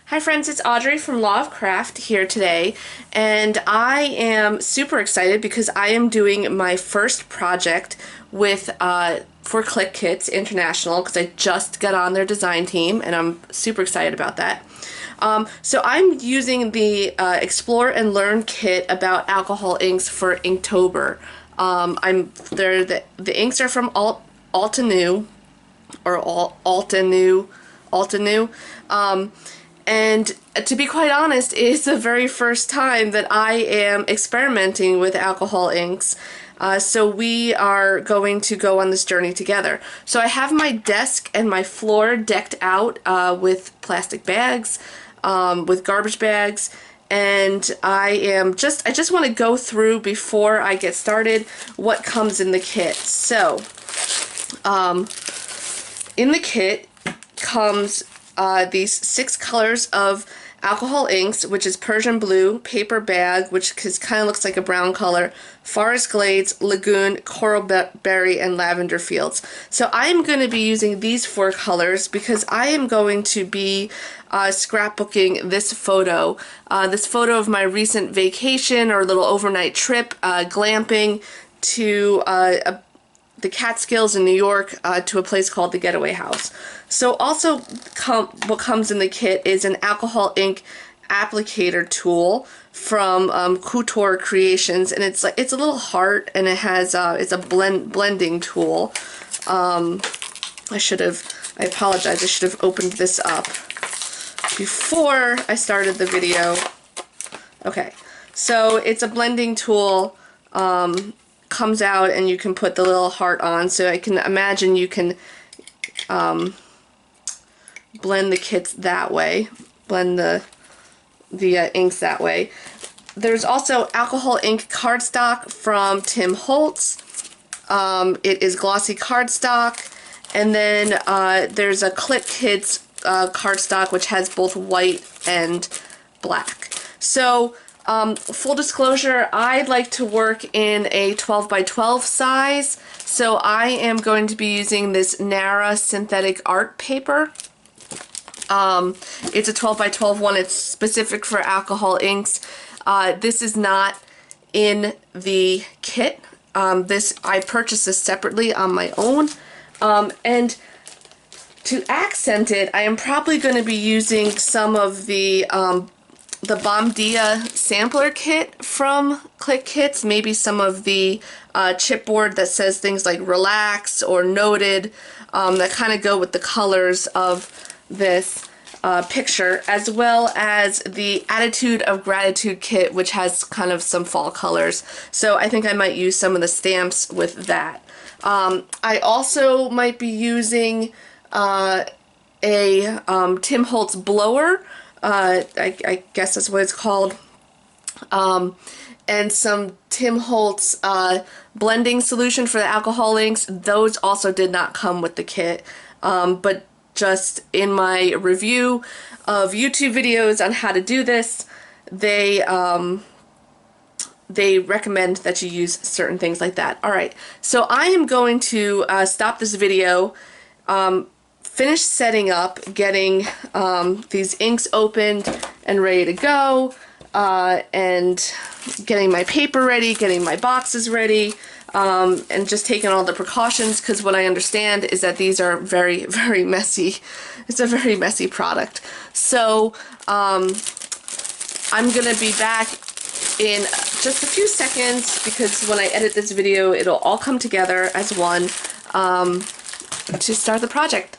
Hi friends, it's Audrey from Law of Craft here today, and I am super excited because I am doing my first project with for Clique Kits International because I just got on their design team and I'm super excited about that. So I'm using the Explore and Learn kit about alcohol inks for Inktober. The inks are from Altenew or Altenew. And to be quite honest, it's the very first time that I am experimenting with alcohol inks. So we are going to go on this journey together. So I have my desk and my floor decked out with plastic bags, with garbage bags, and I just want to go through before I get started what comes in the kit. So in the kit comes these 6 colors of alcohol inks, which is Persian Blue, Paper Bag, which kind of looks like a brown color, Forest Glades, Lagoon, Coral Berry, and Lavender Fields. So I am going to be using these 4 colors because I am going to be scrapbooking this photo of my recent vacation or little overnight trip, glamping to the Catskills in New York to a place called the Getaway House. So also what comes in the kit is an alcohol ink applicator tool from Couture Creations, and it's a little heart, and it has it's a blending tool. I apologize, I should have opened this up before I started the video. Okay, so it's a blending tool. Comes out and you can put the little heart on, so I can imagine you can blend the kits that way, blend the inks that way. There's also alcohol ink cardstock from Tim Holtz. It is glossy cardstock, and then there's a Clique Kits cardstock which has both white and black. So full disclosure, I like to work in a 12 by 12 size, so I am going to be using this Nara synthetic art paper. It's a 12 by 12 one. It's specific for alcohol inks. This is not in the kit. I purchased this separately on my own, and to accent it, I am probably going to be using some of the Bomdia sampler kit from Clique Kits, maybe some of the chipboard that says things like relax or noted, that kind of go with the colors of this picture, as well as the Attitude of Gratitude kit, which has kind of some fall colors. So I think I might use some of the stamps with that. I also might be using a Tim Holtz blower. I guess that's what it's called, and some Tim Holtz blending solution for the alcohol inks. Those also did not come with the kit, but just in my review of YouTube videos on how to do this, they recommend that you use certain things like that. Alright, so I am going to stop this video, finish setting up, getting these inks opened and ready to go, and getting my paper ready, getting my boxes ready, and just taking all the precautions, because what I understand is that these are very, very messy. It's a very messy product. So I'm going to be back in just a few seconds, because when I edit this video it'll all come together as one, to start the project.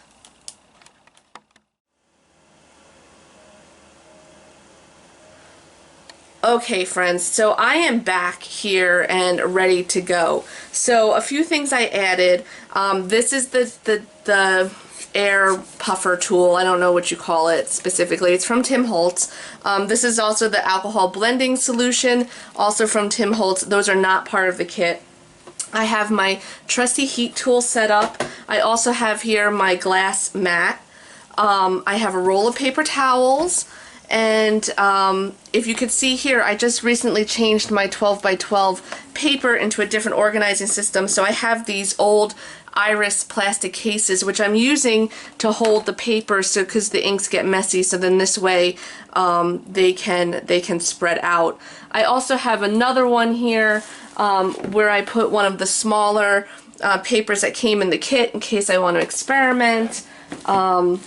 Okay friends, so I am back here and ready to go. So a few things I added. This is the air puffer tool. I don't know what you call it specifically. It's from Tim Holtz. This is also the alcohol blending solution, also from Tim Holtz. Those are not part of the kit. I have my trusty heat tool set up. I also have here my glass mat. I have a roll of paper towels. And if you could see here, I just recently changed my 12 by 12 paper into a different organizing system. So I have these old iris plastic cases, which I'm using to hold the paper, so because the inks get messy, so then this way they can spread out. I also have another one here where I put one of the smaller papers that came in the kit in case I want to experiment. I'm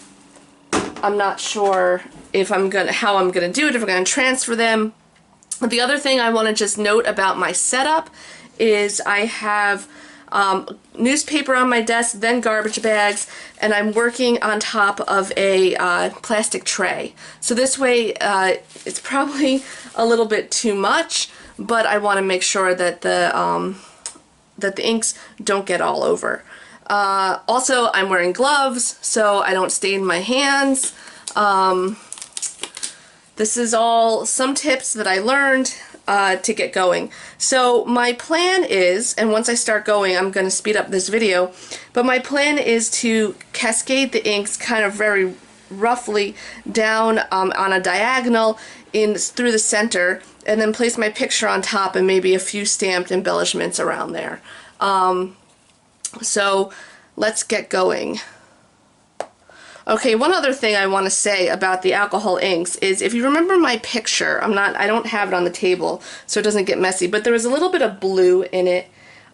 not sure if how I'm gonna do it, if I'm gonna transfer them. But the other thing I want to just note about my setup is I have newspaper on my desk, then garbage bags, and I'm working on top of a plastic tray. So this way it's probably a little bit too much, but I want to make sure that the inks don't get all over. Also, I'm wearing gloves so I don't stain my hands. This is all some tips that I learned to get going. So my plan is, and once I start going I'm going to speed up this video, but my plan is to cascade the inks kind of very roughly down on a diagonal through the center, and then place my picture on top and maybe a few stamped embellishments around there. So let's get going. Okay, one other thing I want to say about the alcohol inks is, if you remember my picture, I don't have it on the table so it doesn't get messy, but there was a little bit of blue in it.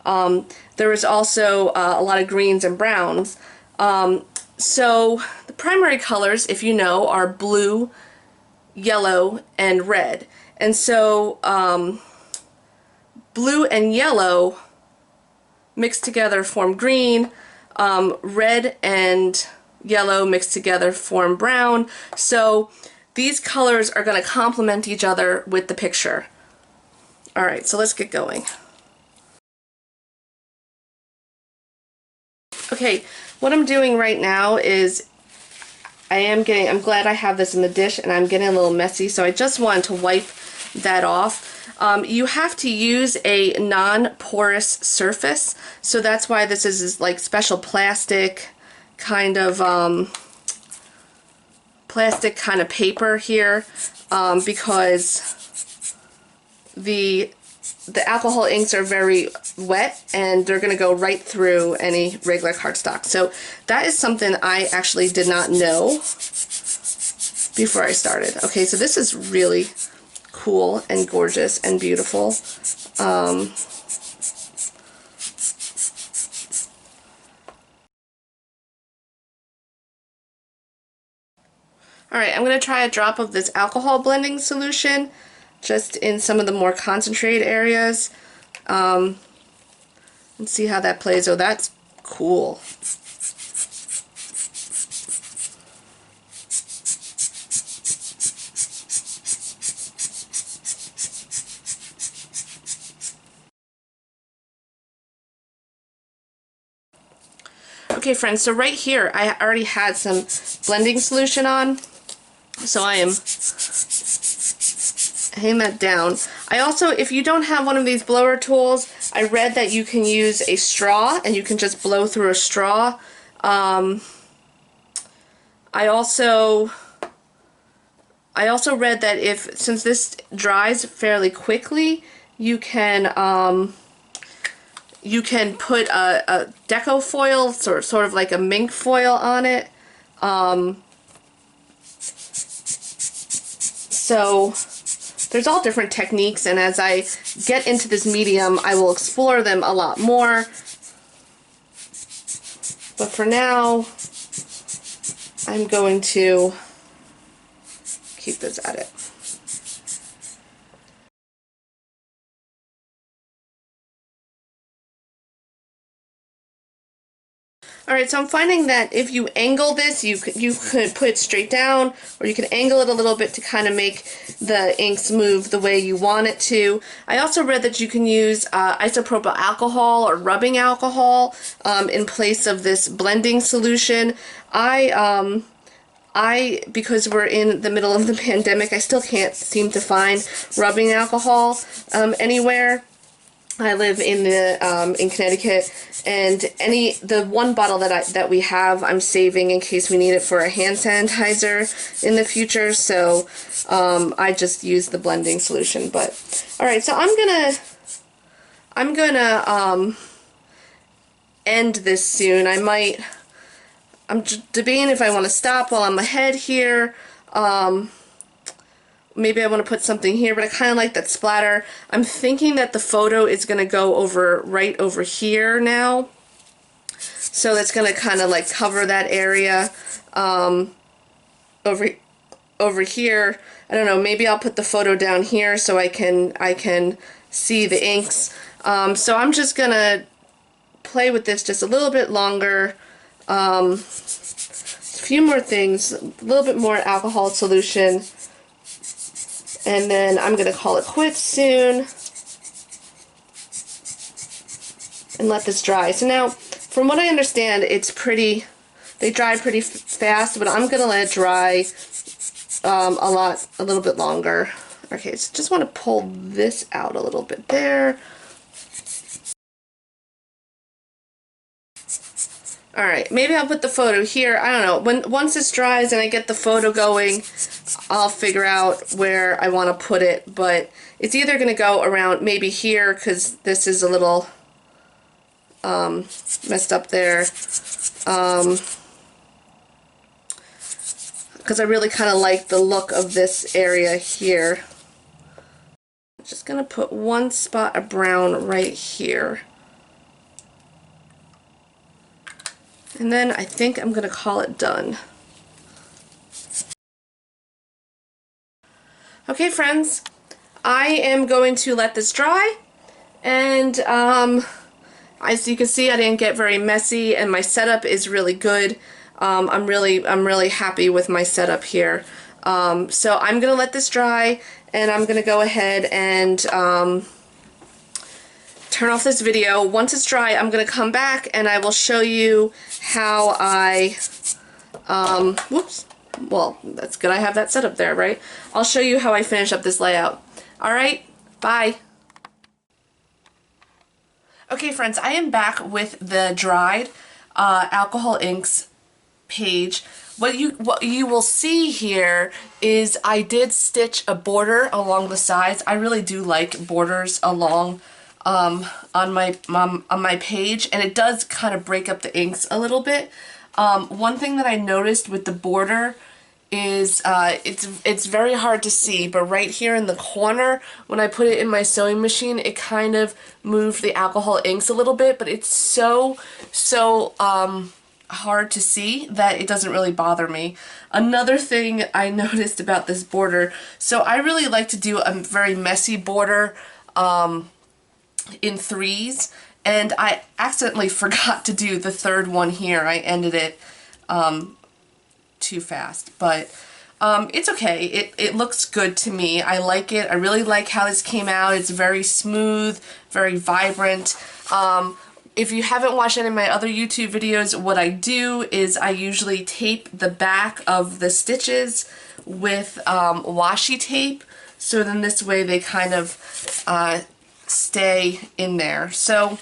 There was also a lot of greens and browns. So the primary colors, if you know, are blue, yellow, and red. And so blue and yellow mixed together form green, red and yellow mixed together form brown. So these colors are going to complement each other with the picture. Alright, so let's get going. Okay, what I'm doing right now is I'm glad I have this in the dish, and I'm getting a little messy, so I just wanted to wipe that off. You have to use a non-porous surface, so that's why this is like special plastic kind of paper here, because the alcohol inks are very wet and they're going to go right through any regular cardstock. So that is something I actually did not know before I started. Okay, so this is really cool and gorgeous and beautiful. Alright, I'm going to try a drop of this alcohol blending solution just in some of the more concentrated areas, and see how that plays. Oh, that's cool. Okay friends, so right here I already had some blending solution on, so I am hang that down. I also, if you don't have one of these blower tools, I read that you can use a straw and you can just blow through a straw. I also read that since this dries fairly quickly, you can put a deco foil, sort of like a mink foil on it. So there's all different techniques, and as I get into this medium I will explore them a lot more. But for now I'm going to keep this at it. Alright, so I'm finding that if you angle this, you could put it straight down, or you can angle it a little bit to kind of make the inks move the way you want it to. I also read that you can use isopropyl alcohol or rubbing alcohol in place of this blending solution. Because we're in the middle of the pandemic, I still can't seem to find rubbing alcohol anywhere. I live in Connecticut, and the one bottle that we have, I'm saving in case we need it for a hand sanitizer in the future. So I just use the blending solution. But all right, so I'm gonna end this soon. I'm debating if I want to stop while I'm ahead here. Maybe I want to put something here, but I kind of like that splatter. I'm thinking that the photo is going to go over right over here now. So that's going to kind of like cover that area over here. I don't know, maybe I'll put the photo down here so I can see the inks. So I'm just going to play with this just a little bit longer. A few more things, a little bit more alcohol solution. And then I'm going to call it quits soon and let this dry. So now, from what I understand, they dry pretty fast, but I'm going to let it dry a little bit longer. Okay, so just want to pull this out a little bit there. Alright, maybe I'll put the photo here. I don't know. Once this dries and I get the photo going, I'll figure out where I want to put it. But it's either going to go around maybe here, because this is a little messed up there. Because I really kind of like the look of this area here. I'm just going to put one spot of brown right here. And then I think I'm going to call it done. Okay, friends, I am going to let this dry, and as you can see, I didn't get very messy, and my setup is really good. I'm really happy with my setup here. So I'm going to let this dry, and I'm going to go ahead and turn off this video. Once it's dry, I'm going to come back and I will show you how I, whoops, well, that's good I have that set up there, right? I'll show you how I finish up this layout. Alright, bye. Okay friends, I am back with the dried alcohol inks page. What you will see here is I did stitch a border along the sides. I really do like borders along on my page, and it does kind of break up the inks a little bit. One thing that I noticed with the border is it's very hard to see, but right here in the corner, when I put it in my sewing machine, it kind of moved the alcohol inks a little bit, but it's so hard to see that it doesn't really bother me. Another thing I noticed about this border, so I really like to do a very messy border in threes, and I accidentally forgot to do the third one here. I ended it too fast, but it's okay. It looks good to me. I like it. I really like how this came out. It's very smooth, very vibrant. If you haven't watched any of my other YouTube videos, what I do is I usually tape the back of the stitches with washi tape, so then this way they kind of stay in there. So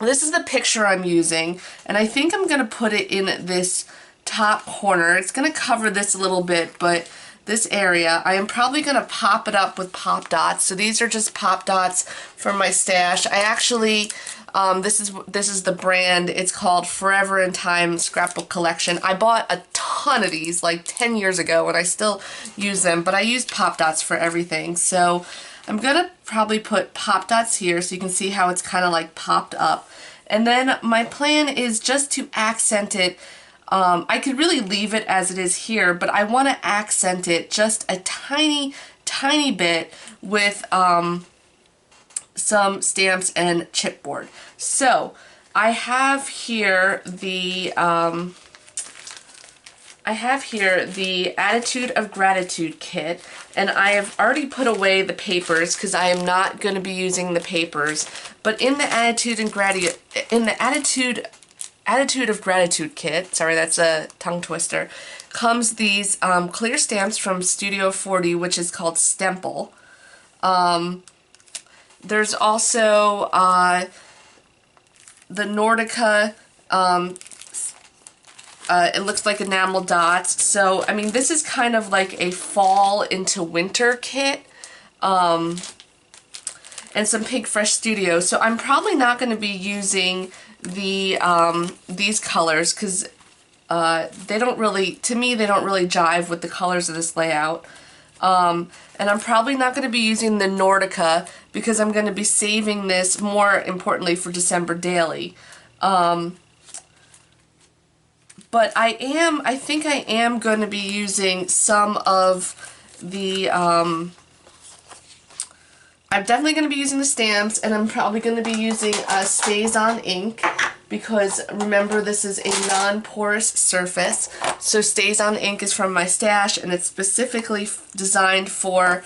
this is the picture I'm using, and I think I'm going to put it in this top corner. It's going to cover this a little bit, but this area, I am probably going to pop it up with pop dots. So these are just pop dots from my stash. I actually, this is the brand. It's called Forever in Time Scrapbook Collection. I bought a ton of these like 10 years ago, and I still use them, but I use pop dots for everything. So I'm going to probably put pop dots here so you can see how it's kind of like popped up. And then my plan is just to accent it. I could really leave it as it is here, but I want to accent it just a tiny bit with some stamps and chipboard. So I have here the Attitude of Gratitude kit, and I have already put away the papers because I am not going to be using the papers. But in the Attitude of Gratitude kit, sorry, that's a tongue twister, comes these clear stamps from Studio 40, which is called Stemple. There's also the Nordica, it looks like enamel dots. So, I mean, this is kind of like a fall into winter kit. And some Pink Fresh Studio. So I'm probably not going to be using these colors because they don't really, to me, they don't really jive with the colors of this layout. And I'm probably not going to be using the Nordica because I'm going to be saving this, more importantly, for December Daily. But I think I am going to be using some of the, I'm definitely going to be using the stamps, and I'm probably going to be using Stays On ink because remember, this is a non-porous surface. So Stays On ink is from my stash, and it's specifically designed for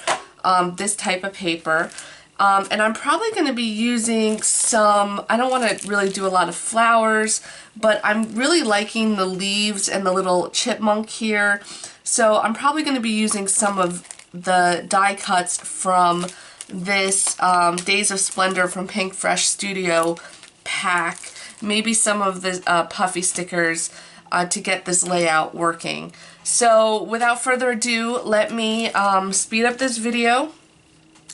this type of paper. And I'm probably going to be using some, I don't want to really do a lot of flowers, but I'm really liking the leaves and the little chipmunk here. So I'm probably going to be using some of the die cuts from this Days of Splendor from Pink Fresh Studio pack. Maybe some of the puffy stickers to get this layout working. So without further ado, let me speed up this video.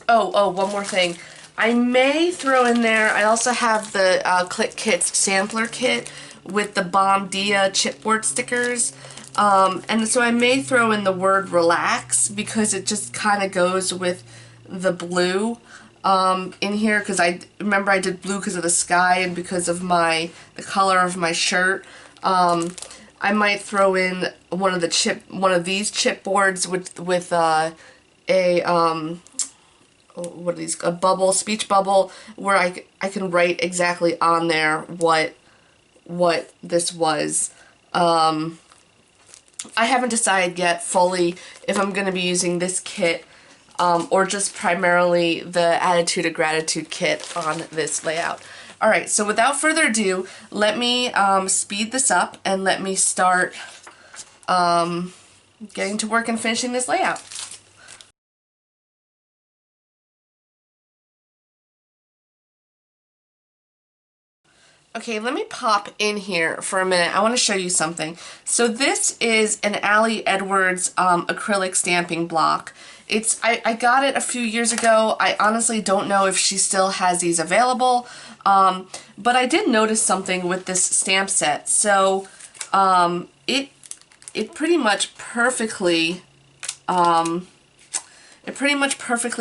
Oh, one more thing. I may throw in there, I also have the Clique Kits sampler kit with the Bomb Dia chipboard stickers. And so I may throw in the word relax because it just kind of goes with the blue in here, because I remember I did blue because of the sky and because of the color of my shirt. I might throw in one of these chipboards with a what are these, a bubble, speech bubble, where I can write exactly on there what this was. I haven't decided yet fully if I'm going to be using this kit or just primarily the Attitude of Gratitude kit on this layout. Alright, so without further ado, let me speed this up and let me start getting to work and finishing this layout. Okay, let me pop in here for a minute. I want to show you something. So this is an Allie Edwards acrylic stamping block. I got it a few years ago. I honestly don't know if she still has these available, but I did notice something with this stamp set. So it pretty much perfectly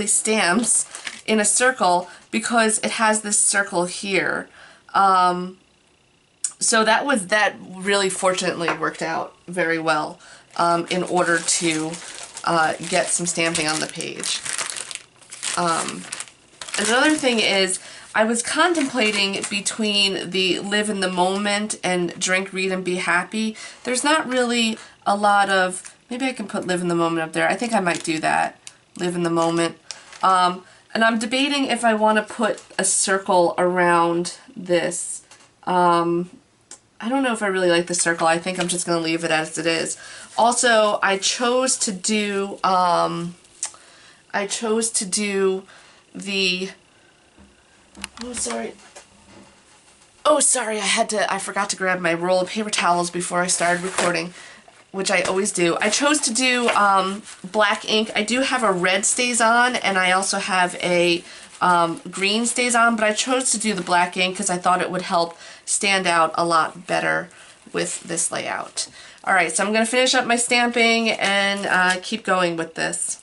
stamps in a circle because it has this circle here. So that really fortunately worked out very well in order to get some stamping on the page. Another thing is, I was contemplating between the Live in the Moment and Drink, Read, and Be Happy. There's not really a lot of, maybe I can put Live in the Moment up there. I think I might do that, Live in the Moment. And I'm debating if I want to put a circle around this. I don't know if I really like the circle. I think I'm just going to leave it as it is. Also, I chose to do the, oh sorry, I forgot to grab my roll of paper towels before I started recording, which I always do. I chose to do black ink. I do have a red Stays On, and I also have a green Stays On, but I chose to do the black ink because I thought it would help stand out a lot better with this layout. Alright, so I'm going to finish up my stamping and keep going with this.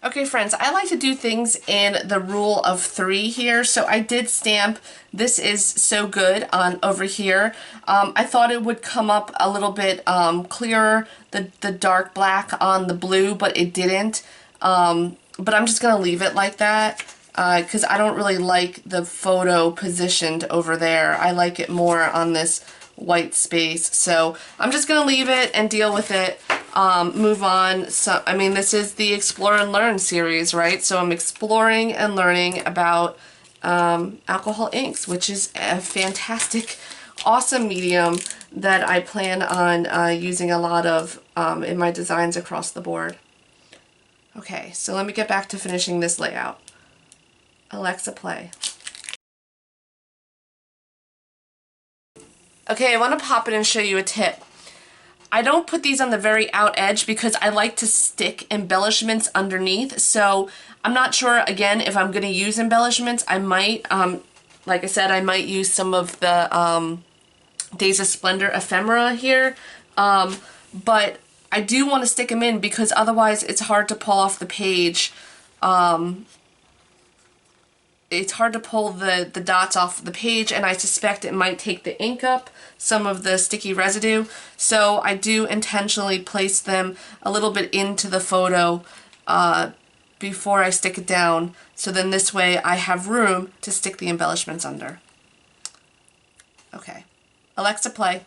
Okay friends, I like to do things in the rule of 3 here, so I did stamp This Is So Good on over here. I thought it would come up a little bit clearer, the dark black on the blue, but it didn't. But I'm just going to leave it like that because I don't really like the photo positioned over there. I like it more on this white space, so I'm just going to leave it and deal with it. Move on. So, I mean, this is the Explore and Learn series, right? So I'm exploring and learning about alcohol inks, which is a fantastic, awesome medium that I plan on using a lot of in my designs across the board. Okay, so let me get back to finishing this layout. Alexa, play. Okay, I want to pop it and show you a tip. I don't put these on the very out edge because I like to stick embellishments underneath, so I'm not sure, again, if I'm going to use embellishments. I might, like I said, I might use some of the Days of Splendor ephemera here, but I do want to stick them in because otherwise it's hard to pull off the page. It's hard to pull the dots off the page, and I suspect it might take the ink up, some of the sticky residue, so I do intentionally place them a little bit into the photo before I stick it down, so then this way I have room to stick the embellishments under. Okay, Alexa, play.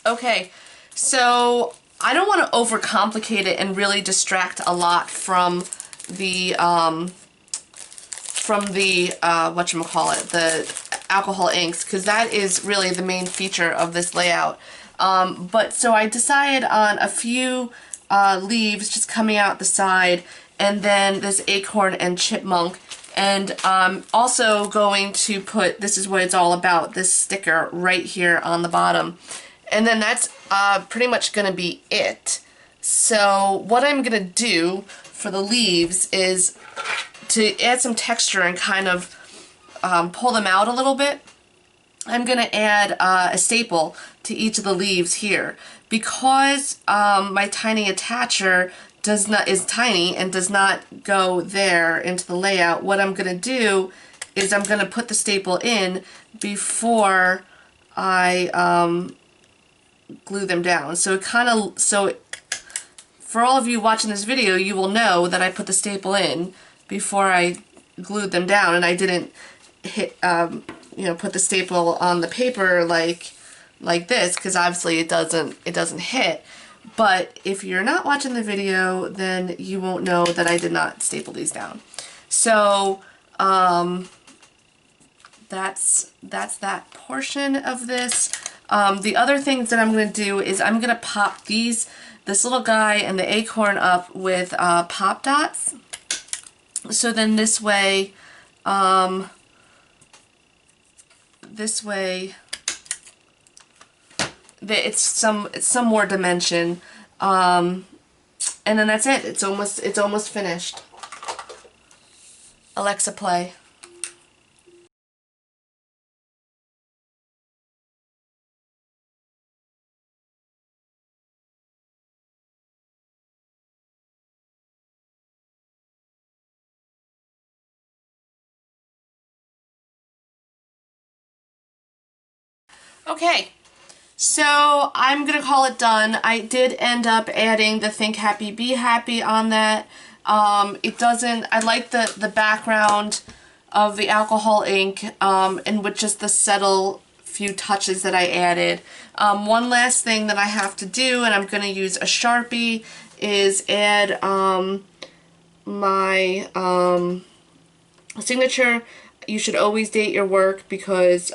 Okay, so I don't want to overcomplicate it and really distract a lot from the whatchamacallit, the alcohol inks, because that is really the main feature of this layout. But so I decided on a few leaves just coming out the side, and then this acorn and chipmunk. And I'm also going to put, this is what it's all about, this sticker right here on the bottom. And then that's pretty much going to be it. So what I'm going to do for the leaves is to add some texture and kind of pull them out a little bit. I'm going to add a staple to each of the leaves here. Because my tiny attacher is tiny and does not go there into the layout, what I'm going to do is I'm going to put the staple in before I glue them down. So for all of you watching this video, you will know that I put the staple in before I glued them down, and I didn't hit put the staple on the paper like this, because obviously it doesn't hit. But if you're not watching the video, then you won't know that I did not staple these down. So that's that portion of this. The other things that I'm going to do is I'm going to pop this little guy and the acorn up with pop dots. So then this way it's some more dimension, and then that's it. It's almost finished. Alexa, play. Okay, so I'm gonna call it done. I did end up adding the Think Happy, Be Happy on that. I like the background of the alcohol ink, and with just the subtle few touches that I added. One last thing that I have to do, and I'm gonna use a Sharpie, is add my signature. You should always date your work because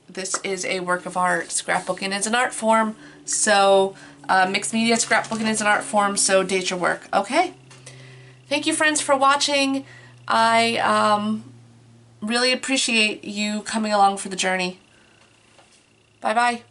this is a work of art. Scrapbooking is an art form, so mixed media scrapbooking is an art form, so date your work. Okay. Thank you, friends, for watching. I really appreciate you coming along for the journey. Bye-bye.